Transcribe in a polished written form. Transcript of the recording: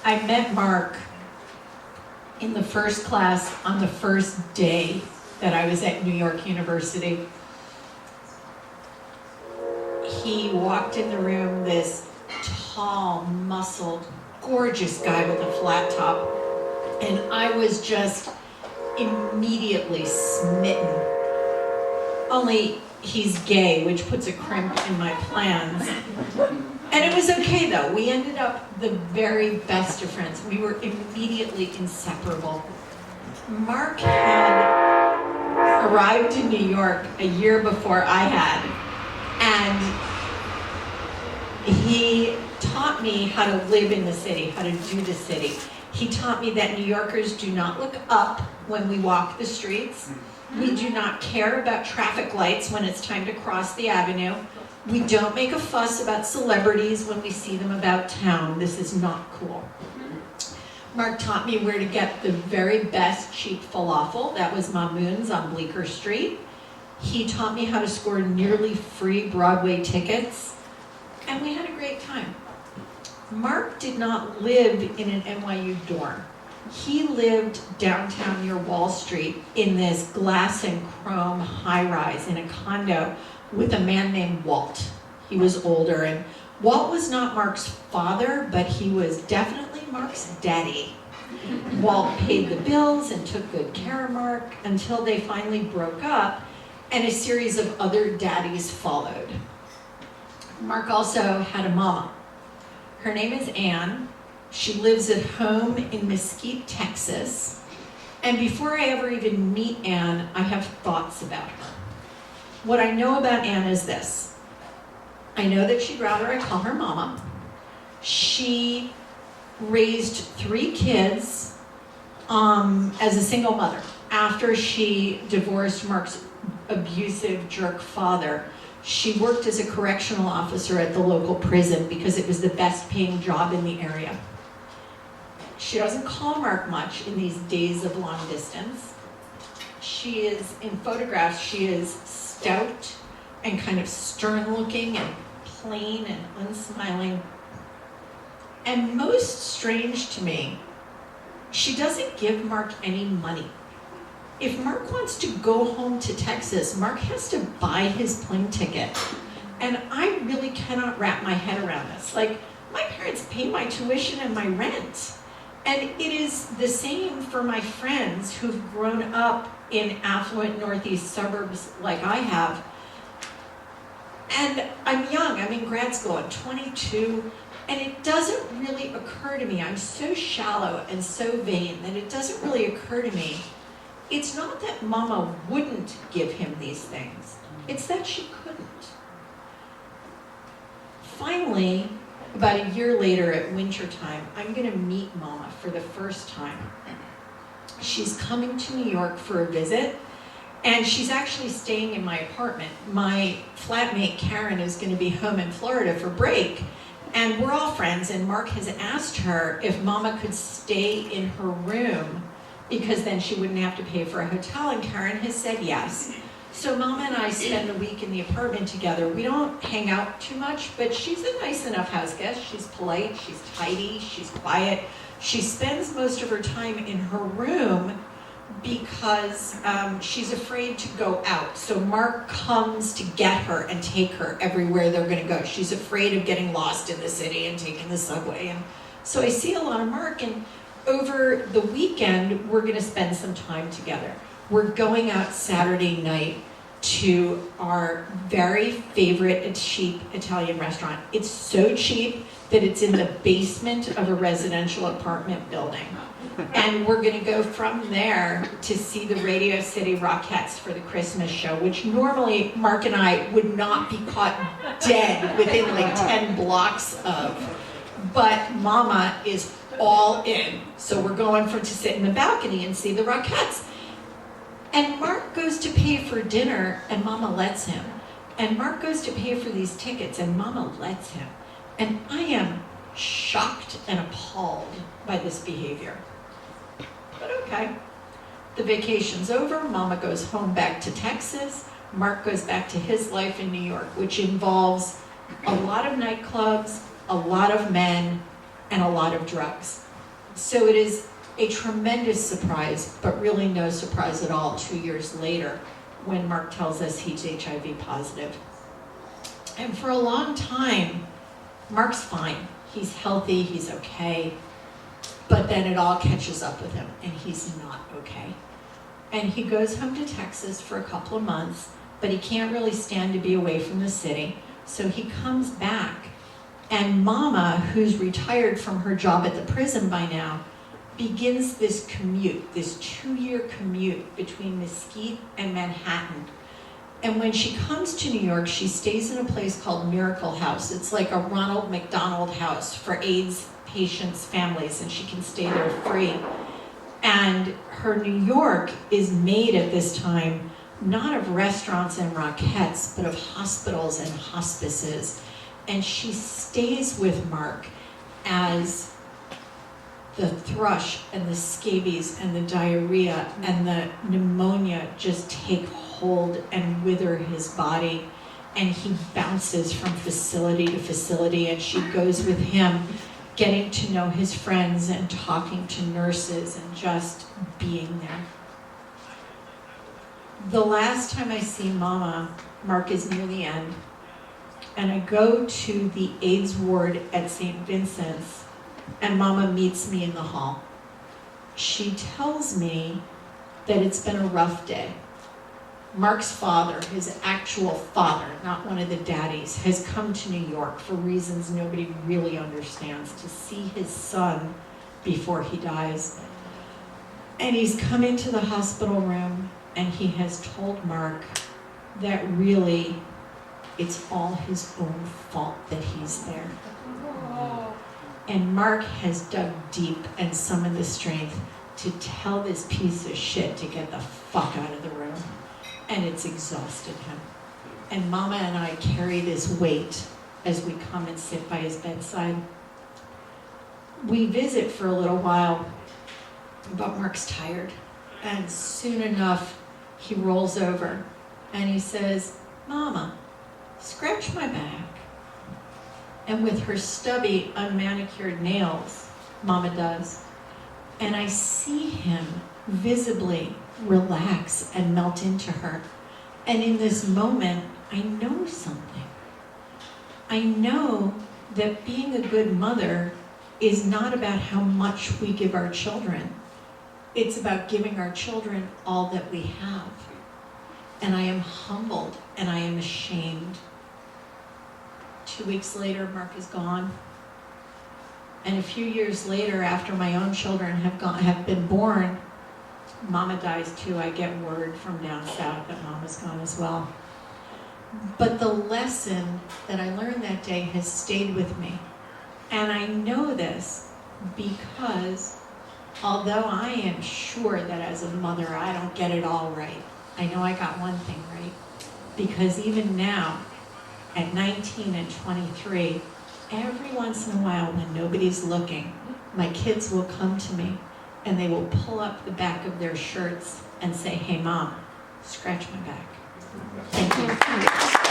I met Mark in the first class on the first day that I was at New York University. He walked in the room, this tall, muscled, gorgeous guy with a flat top, and I was just immediately smitten. Only he's gay, which puts a crimp in my plans. And it was okay though. We ended up the very best of friends. We were immediately inseparable. Mark had arrived in New York a year before I had, and he taught me how to live in the city, how to do the city. He taught me that New Yorkers do not look up when we walk the streets. We do not care about traffic lights when it's time to cross the avenue. We don't make a fuss about celebrities when we see them about town. This is not cool. Mark taught me where to get the very best cheap falafel. That was Mamoun's on Bleecker Street. He taught me how to score nearly free Broadway tickets. And we had a great time. Mark did not live in an NYU dorm. He lived downtown near Wall Street in this glass and chrome high-rise in a condo with a man named Walt. He was older, and Walt was not Mark's father, but he was definitely Mark's daddy. Walt paid the bills and took good care of Mark until they finally broke up, and a series of other daddies followed. Mark also had a mama. Her name is Anne. She lives at home in Mesquite, Texas. And before I ever even meet Anne, I have thoughts about her. What I know about Anne is this. I know that she'd rather I call her mama. She raised 3 kids as a single mother after she divorced Mark's abusive jerk father. She worked as a correctional officer at the local prison because it was the best paying job in the area. She doesn't call Mark much in these days of long distance. She is, in photographs, she is stout and kind of stern looking and plain and unsmiling. And most strange to me, she doesn't give Mark any money. If Mark wants to go home to Texas, Mark has to buy his plane ticket. And I really cannot wrap my head around this. Like, my parents pay my tuition and my rent. And it is the same for my friends who've grown up in affluent Northeast suburbs like I have. And I'm young, I'm in grad school, I'm 22, and it doesn't really occur to me, I'm so shallow and so vain that it doesn't really occur to me. It's not that Mama wouldn't give him these things, it's that she couldn't. Finally, about a year later at wintertime, I'm gonna meet Mama for the first time. She's coming to New York for a visit, and she's actually staying in my apartment. My flatmate, Karen, is gonna be home in Florida for break, and we're all friends, and Mark has asked her if Mama could stay in her room because then she wouldn't have to pay for a hotel, and Karen has said yes. So Mama and I spend a week in the apartment together. We don't hang out too much, but she's a nice enough house guest. She's polite, she's tidy, she's quiet. She spends most of her time in her room because she's afraid to go out. So Mark comes to get her and take her everywhere they're gonna go. She's afraid of getting lost in the city and taking the subway. And so I see a lot of Mark, and over the weekend, we're gonna spend some time together. We're going out Saturday night to our very favorite cheap Italian restaurant. It's so cheap that it's in the basement of a residential apartment building. And we're gonna go from there to see the Radio City Rockettes for the Christmas show, which normally Mark and I would not be caught dead within like 10 blocks of. But Mama is all in. So we're going to sit in the balcony and see the Rockettes. And Mark goes to pay for dinner, and Mama lets him. And Mark goes to pay for these tickets, and Mama lets him. And I am shocked and appalled by this behavior. But okay. The vacation's over, Mama goes home back to Texas. Mark goes back to his life in New York, which involves a lot of nightclubs, a lot of men, and a lot of drugs. So it is a tremendous surprise, but really no surprise at all 2 years later when Mark tells us he's HIV positive. And for a long time, Mark's fine. He's healthy, he's okay, but then it all catches up with him and he's not okay. And he goes home to Texas for a couple of months, but he can't really stand to be away from the city. So he comes back, and Mama, who's retired from her job at the prison by now, begins this commute, this 2-year commute between Mesquite and Manhattan. And when she comes to New York, she stays in a place called Miracle House. It's like a Ronald McDonald house for AIDS patients' families, and she can stay there free. And her New York is made at this time not of restaurants and Rockettes, but of hospitals and hospices. And she stays with Mark as the thrush and the scabies and the diarrhea and the pneumonia just take hold and wither his body. And he bounces from facility to facility, and she goes with him, getting to know his friends and talking to nurses and just being there. The last time I see Mama, Mark is near the end, and I go to the AIDS ward at St. Vincent's, and Mama meets me in the hall. She tells me that it's been a rough day. Mark's father, his actual father, not one of the daddies, has come to New York for reasons nobody really understands, to see his son before he dies. And he's come into the hospital room and he has told Mark that really it's all his own fault that he's there. And Mark has dug deep and summoned the strength to tell this piece of shit to get the fuck out of the room. And it's exhausted him. And Mama and I carry this weight as we come and sit by his bedside. We visit for a little while, but Mark's tired. And soon enough, he rolls over and he says, "Mama, scratch my back." And with her stubby, unmanicured nails, Mama does. And I see him visibly relax and melt into her. And in this moment, I know something. I know that being a good mother is not about how much we give our children. It's about giving our children all that we have. And I am humbled and I am ashamed. 2 weeks later, Mark is gone. And a few years later, after my own children have been born, Mama dies too. I get word from down south that Mama's gone as well. But the lesson that I learned that day has stayed with me. And I know this because although I am sure that as a mother I don't get it all right, I know I got one thing right. Because even now, at 19 and 23, every once in a while when nobody's looking, my kids will come to me and they will pull up the back of their shirts and say, "Hey, Mom, scratch my back." Thank you.